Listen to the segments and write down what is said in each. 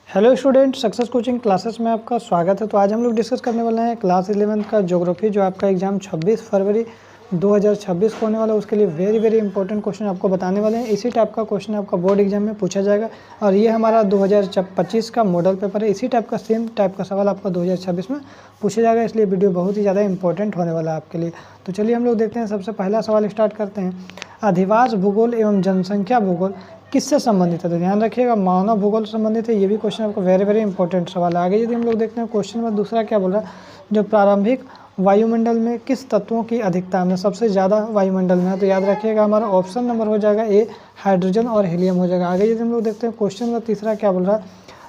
Hello student, success coaching classes में आपका स्वागत है। तो आज हम लोग डिस्कस करने वाले हैं क्लास 11 का ज्योग्राफी, जो आपका एग्जाम 26 फरवरी 2026 को होने वाला है। उसके लिए वेरी इंपॉर्टेंट क्वेश्चन आपको बताने वाले हैं। इसी टाइप का क्वेश्चन आपका बोर्ड एग्जाम में पूछा जाएगा और ये हमारा 2025 का मॉडल पेपर है। इसी टाइप का सेम टाइप का सवाल आपका 2026 में पूछा जाएगा, इसलिए वीडियो बहुत ही ज़्यादा इंपॉर्टेंट होने वाला है आपके लिए। तो चलिए हम लोग देखते हैं। सबसे पहला सवाल स्टार्ट करते हैं। अधिवास भूगोल एवं जनसंख्या भूगोल किससे संबंधित है? तो ध्यान रखिएगा, मानव भूगोल से संबंधित है। ये भी क्वेश्चन आपको वेरी इंपॉर्टेंट सवाल है। आगे यदि हम लोग देखते हैं क्वेश्चन में दूसरा क्या बोल रहा है, जो प्रारंभिक वायुमंडल में किस तत्वों की अधिकता में सबसे ज़्यादा वायुमंडल में है? तो याद रखिएगा हमारा ऑप्शन नंबर हो जाएगा ए, हाइड्रोजन और हीलियम हो जाएगा। आगे यदि हम लोग देखते हैं क्वेश्चन में तीसरा क्या बोल रहा है,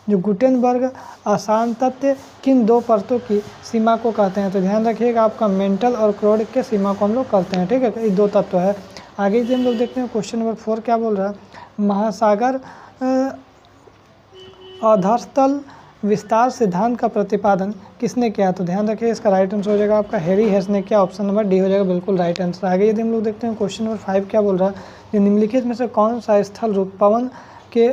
जो गुटेनबर्ग अशांतत्य किन दो परतों की सीमा को कहते हैं? तो ध्यान रखिएगा आपका मेंटल और क्रोड के सीमा को हम लोग कहते हैं। ठीक है, ये दो तत्व है। आगे यदि हम लोग देखते हैं क्वेश्चन नंबर 4 क्या बोल रहा है, महासागर अधस्तल विस्तार सिद्धांत का प्रतिपादन किसने किया? तो ध्यान रखिए इसका राइट आंसर हो जाएगा आपका हैरी हेस ने किया। ऑप्शन नंबर डी हो जाएगा बिल्कुल राइट आंसर। आगे यदि हम लोग देखते हैं क्वेश्चन नंबर 5 क्या बोल रहा है, कि निम्नलिखित में से कौन सा स्थल रूप पवन के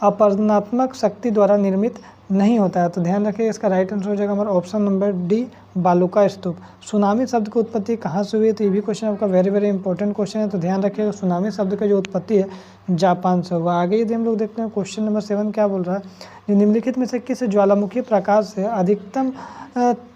अपरदनात्मक शक्ति द्वारा निर्मित नहीं होता है? तो ध्यान रखिए इसका राइट आंसर हो जाएगा हमारा ऑप्शन नंबर डी, बालुका स्तूप। सुनामी शब्द की उत्पत्ति कहाँ से हुई है? तो ये भी क्वेश्चन आपका वेरी इंपॉर्टेंट क्वेश्चन है। तो ध्यान रखिएगा सुनामी शब्द का जो उत्पत्ति है जापान से हुआ। आगे यदि हम लोग देखते हैं क्वेश्चन नंबर 7 क्या बोल रहा है, जो निम्नलिखित में से किस ज्वालामुखी प्रकाश से अधिकतम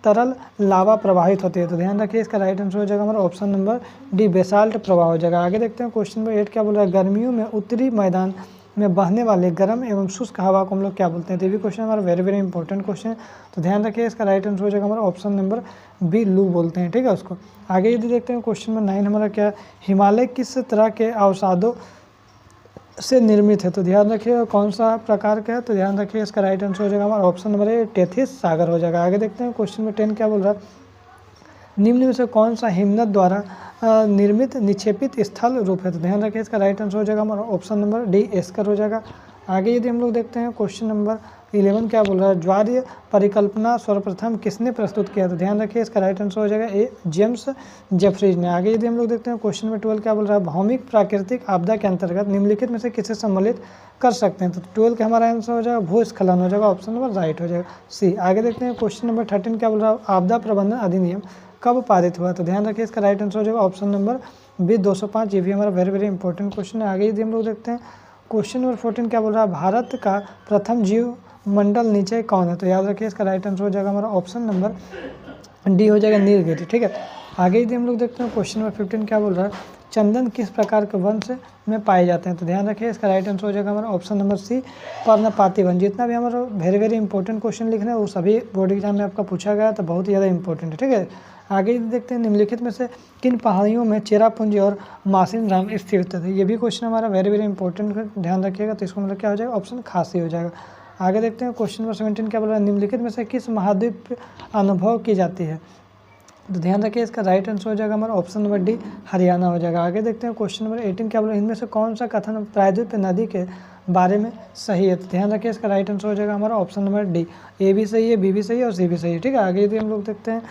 तरल लावा प्रवाहित होती है? तो ध्यान रखिए इसका राइट आंसर हो जाएगा हमारा ऑप्शन नंबर डी, बेसाल्ट प्रवाह हो जाएगा। आगे देखते हैं क्वेश्चन नंबर 8 क्या बोल रहा है, गर्मियों में उत्तरी मैदान में बहने वाले गर्म एवं शुष्क हवा को हम लोग क्या बोलते हैं? तो ये भी क्वेश्चन हमारा वेरी इंपॉर्टेंट क्वेश्चन है। तो ध्यान रखिए इसका राइट आंसर हो जाएगा हमारा ऑप्शन नंबर बी, लू बोलते हैं। ठीक है उसको। आगे यदि देखते हैं क्वेश्चन नंबर 9 हमारा क्या, हिमालय किस तरह के अवसादों से निर्मित है? तो ध्यान रखिए कौन सा प्रकार का है? तो ध्यान रखिए इसका राइट आंसर हो जाएगा हमारा ऑप्शन नंबर ए, टेथिस सागर हो जाएगा। आगे देखते हैं क्वेश्चन नंबर 10 क्या बोल रहा है, निम्न में से कौन सा हिमनद द्वारा निर्मित निक्षेपित स्थल रूप है? तो ध्यान रखिए इसका राइट आंसर हो जाएगा हमारा ऑप्शन नंबर डी, एस्कर हो जाएगा। आगे यदि हम लोग देखते हैं क्वेश्चन नंबर 11 क्या बोल रहा है, ज्वारीय परिकल्पना सर्वप्रथम किसने प्रस्तुत किया? तो ध्यान रखिए इसका राइट आंसर हो जाएगा ए, जेम्स जेफरीज ने। आगे यदि हम लोग देखते हैं क्वेश्चन नंबर 12 क्या बोल रहा है, भौमिक प्राकृतिक आपदा के अंतर्गत निम्नलिखित में से किसे सम्मिलित कर सकते हैं? तो 12 का हमारा आंसर हो जाएगा भूस्खलन हो जाएगा, ऑप्शन नंबर राइट हो जाएगा सी। आगे देखते हैं क्वेश्चन नंबर 13 क्या बोल रहा है, आपदा प्रबंधन अधिनियम कब पारित हुआ? तो ध्यान रखिए इसका राइट आंसर हो जाएगा ऑप्शन नंबर बी, 205। ये भी हमारा वेरी इंपॉर्टेंट क्वेश्चन है। आगे यदि हम लोग देखते हैं क्वेश्चन नंबर 14 क्या बोल रहा है, भारत का प्रथम जीव मंडल नीचे कौन है? तो याद रखिए इसका राइट आंसर हो जाएगा हमारा ऑप्शन नंबर डी हो जाएगा नीलगिरी। ठीक है। आगे यदि हम लोग देखते हैं क्वेश्चन नंबर 15 क्या बोल रहा है, चंदन किस प्रकार के वंश में पाए जाते हैं? तो ध्यान रखिए इसका राइट आंसर हो जाएगा हमारा ऑप्शन नंबर सी, पर्णपाती वन। जितना भी हमारा वेरी इंपॉर्टेंट क्वेश्चन लिखना है वो सभी बोर्ड एग्जाम में आपका पूछा गया, तो बहुत ही ज़्यादा इंपॉर्टेंट है। ठीक है। आगे देखते हैं निम्नलिखित में से किन पहाड़ियों में चेरापूंजी और मासिन राम स्थित थे? ये भी क्वेश्चन हमारा वेरी इंपॉर्टेंट है, ध्यान रखिएगा। तो इसको मतलब क्या हो जाएगा, ऑप्शन खासी हो जाएगा। आगे देखते हैं क्वेश्चन नंबर 17 क्या बोल रहा है, निम्नलिखित में से किस महाद्वीप अनुभव की जाती है? तो ध्यान रखिए इसका राइट आंसर हो जाएगा हमारा ऑप्शन नंबर डी, हरियाणा हो जाएगा। आगे देखते हैं क्वेश्चन नंबर 18 क्या बोल रहा है, इनमें से कौन सा कथन प्रायद्वीप नदी के बारे में सही है? तो ध्यान रखिए इसका राइट आंसर हो जाएगा हमारा ऑप्शन नंबर डी, ए भी सही है, बी भी सही है और सी भी सही है। ठीक है। आगे यदि हम लोग देखते हैं,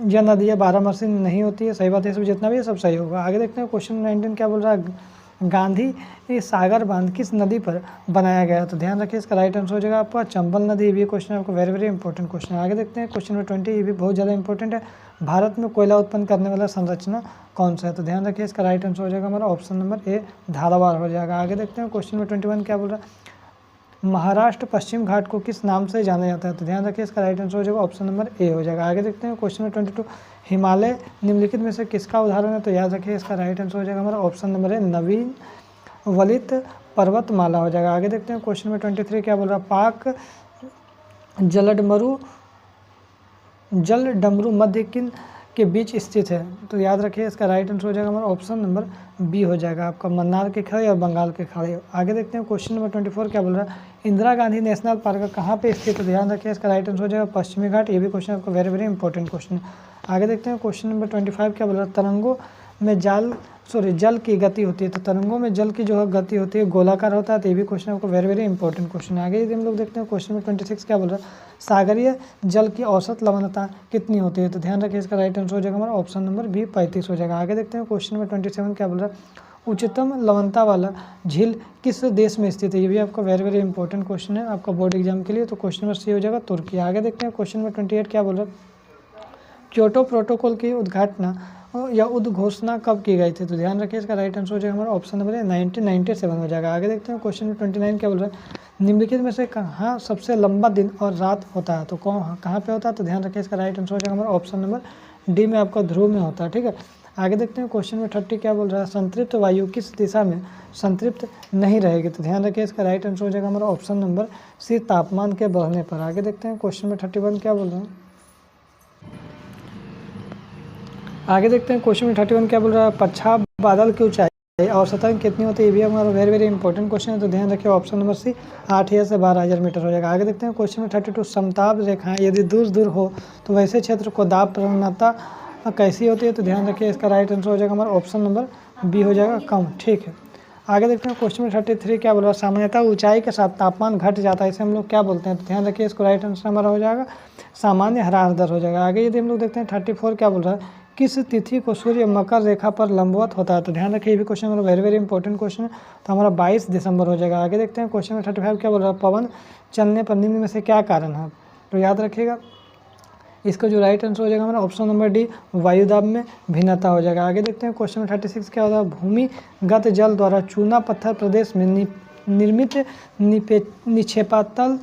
यह नदियाँ 12 नहीं होती है, सही बात है, सब जितना भी है सब सही होगा। आगे देखते हैं क्वेश्चन 19 क्या बोल रहा है, गांधी सागर बांध किस नदी पर बनाया गया? तो ध्यान रखिए इसका राइट आंसर हो जाएगा आपका चंबल नदी। ये भी क्वेश्चन आपको वेरी इंपॉर्टेंट क्वेश्चन है। आगे देखते हैं क्वेश्चन नंबर 20, ये भी बहुत ज़्यादा इंपॉर्टेंट है, भारत में कोयला उत्पन्न करने वाला संरचना कौन सा है? तो ध्यान रखिए इसका राइट आंसर हो जाएगा हमारा ऑप्शन नंबर ए, धारावाड़ हो जाएगा। आगे देखते हैं क्वेश्चन नंबर 21 क्या बोल रहा है, महाराष्ट्र पश्चिम घाट को किस नाम से जाना जाता है? तो ध्यान रखिए इसका राइट आंसर हो जाएगा ऑप्शन नंबर ए हो जाएगा। आगे देखते हैं क्वेश्चन नंबर 22, हिमालय निम्नलिखित में से किसका उदाहरण है? तो याद रखिए इसका राइट आंसर हो जाएगा हमारा ऑप्शन नंबर ए, नवीन वलित पर्वतमाला हो जाएगा। आगे देखते हैं क्वेश्चन नंबर 23 क्या बोल रहा है, पाक जल डमरू मध्य किन के बीच स्थित है? तो याद रखिए इसका राइट आंसर हो जाएगा हमारा ऑप्शन नंबर बी हो जाएगा आपका, मन्नार के खाड़ी और बंगाल के खाड़ी। आगे देखते हैं क्वेश्चन नंबर 24 क्या बोल रहा है, इंदिरा गांधी नेशनल पार्क कहाँ पे स्थित है? ध्यान रखिए इसका राइट आंसर हो जाएगा पश्चिमी घाट। ये भी क्वेश्चन आपको वेरी इंपॉर्टेंट क्वेश्चन है। आगे देखते हैं क्वेश्चन नंबर 25 क्या बोल रहा है, तरंगों में जल की गति होती है? तो तरंगों में जल की जो है गति होती है गोलाकार होता है। तो ये भी क्वेश्चन आपको वेरी इंपॉर्टेंट क्वेश्चन है। आगे यदि हम लोग देखते हैं क्वेश्चन नंबर 26 क्या बोल रहा है, सागरीय जल की औसत लवणता कितनी होती है? तो ध्यान रखिए इसका राइट आंसर हो जाएगा हमारा ऑप्शन नंबर बी, 35 हो जाएगा। आगे देखते हैं क्वेश्चन नंबर 27 क्या बोल रहा है, उच्चतम लवणता वाला झील किस देश में स्थित है? ये भी आपका वेरी वेरी इंपॉर्टेंट क्वेश्चन है आपका बोर्ड एग्जाम के लिए। तो क्वेश्चन नंबर सी हो जाएगा तुर्की। आगे देखते हैं क्वेश्चन नंबर 28 क्या बोल रहा है। क्योटो प्रोटोकॉल की उद्घाटना या उद्घोषणा कब की गई थी? तो ध्यान रखिए इसका राइट आंसर हो जाएगा हमारा ऑप्शन नंबर 1997 हो जाएगा। आगे देखते हैं क्वेश्चन नंबर 29 क्या बोल रहा है। निम्नलिखित में से कहाँ सबसे लंबा दिन और रात होता है? तो कहाँ पे होता है? तो ध्यान रखिए इसका राइट आंसर हो जाएगा हमारा ऑप्शन नंबर डी में आपका ध्रुव में होता है। ठीक है, आगे देखते हैं क्वेश्चन नंबर 30 क्या बोल रहा है। संतृप्त वायु किस दिशा में संतृप्त नहीं रहेगी? तो ध्यान रखिए इसका राइट आंसर हो जाएगा हमारा ऑप्शन नंबर सी तापमान के बढ़ने पर। आगे देखते हैं क्वेश्चन नंबर 31 क्या बोल रहे हैं। आगे देखते हैं क्वेश्चन नंबर 31 क्या बोल रहा है। पच्छाद बादल की ऊंचाई औसतन कितनी होती है? ये भी हमारा वेरी वेरी इंपॉर्टेंट क्वेश्चन है। तो ध्यान रखिए ऑप्शन नंबर सी 8000 से 12000 मीटर हो जाएगा। आगे देखते हैं क्वेश्चन नंबर 32 समताप रेखाएं यदि दूर दूर हो तो वैसे क्षेत्र को दाब प्रवणता कैसी होती है? तो ध्यान रखिए इसका राइट आंसर हो जाएगा हमारा ऑप्शन नंबर बी हो जाएगा कम। ठीक है, आगे देखते हैं क्वेश्चन नंबर 33 क्या बोल रहा है। सामान्यतः ऊंचाई के साथ तापमान घट जाता है, इसे हम लोग क्या बोलते हैं? तो ध्यान रखिए इसको राइट आंसर हमारा हो जाएगा सामान्य ह्रास दर हो जाएगा। आगे यदि हम लोग देखते हैं 34 क्या बोल रहा है। किस तिथि को सूर्य मकर रेखा पर लंबवत होता है? तो ध्यान रखिए ये भी क्वेश्चन हमारा वेरी वेरी इंपॉर्टेंट क्वेश्चन है। तो हमारा 22 दिसंबर हो जाएगा। आगे देखते हैं क्वेश्चन नंबर 35 क्या बोल रहा है। पवन चलने पर निम्न में से क्या कारण है? तो याद रखिएगा इसका जो राइट आंसर हो जाएगा हमारा ऑप्शन नंबर डी वायुदाब में भिन्नता हो जाएगा। आगे देखते हैं क्वेश्चन नंबर 36 क्या होता है। भूमिगत जल द्वारा चूना पत्थर प्रदेश में निर्मित निक्षेपातल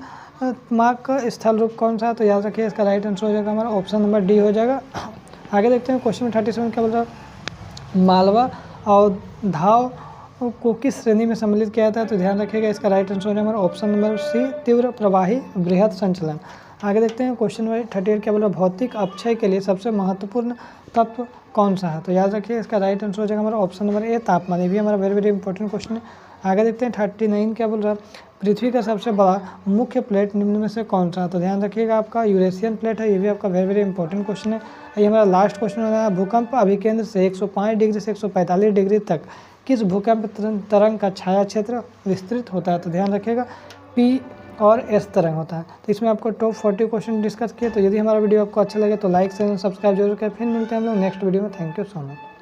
मार्ग का स्थल रूप कौन सा है? तो याद रखिए इसका राइट आंसर हो जाएगा हमारा ऑप्शन नंबर डी हो जाएगा। आगे देखते हैं क्वेश्चन नंबर 37 क्या बोल रहा है। मालवा और धाव को किस श्रेणी में सम्मिलित किया जाता है? तो ध्यान रखिएगा इसका राइट आंसर हो जाएगा हमारा ऑप्शन नंबर सी तीव्र प्रवाही बृहद संचलन। आगे देखते हैं क्वेश्चन नंबर 38 क्या बोल रहा है। भौतिक अपक्षय के लिए सबसे महत्वपूर्ण तत्व कौन सा है? तो याद रखिए इसका राइट आंसर हो जाएगा हमारा ऑप्शन नंबर ए तापमान। ये भी हमारा वेरी वेरी इंपॉर्टेंट क्वेश्चन है। आगे देखते हैं 39 क्या बोल रहा है। पृथ्वी का सबसे बड़ा मुख्य प्लेट निम्न में से कौन सा है? तो ध्यान रखिएगा आपका यूरेशियन प्लेट है। ये भी आपका वेरी वेरी इंपॉर्टेंट क्वेश्चन है। ये हमारा लास्ट क्वेश्चन हो रहा है। भूकंप अभिकेंद्र से 105 डिग्री से 145 डिग्री तक किस भूकंप तरंग का छाया क्षेत्र विस्तृत होता है? तो ध्यान रखिएगा पी और एस तरंग होता है। तो इसमें आपको टॉप 40 क्वेश्चन डिस्कस किए। तो यदि हमारा वीडियो आपको अच्छा लगे तो लाइक शेयर सब्सक्राइब जरूर करें। फिर मिलते हैं हम लोग नेक्स्ट वीडियो में। Thank you so much.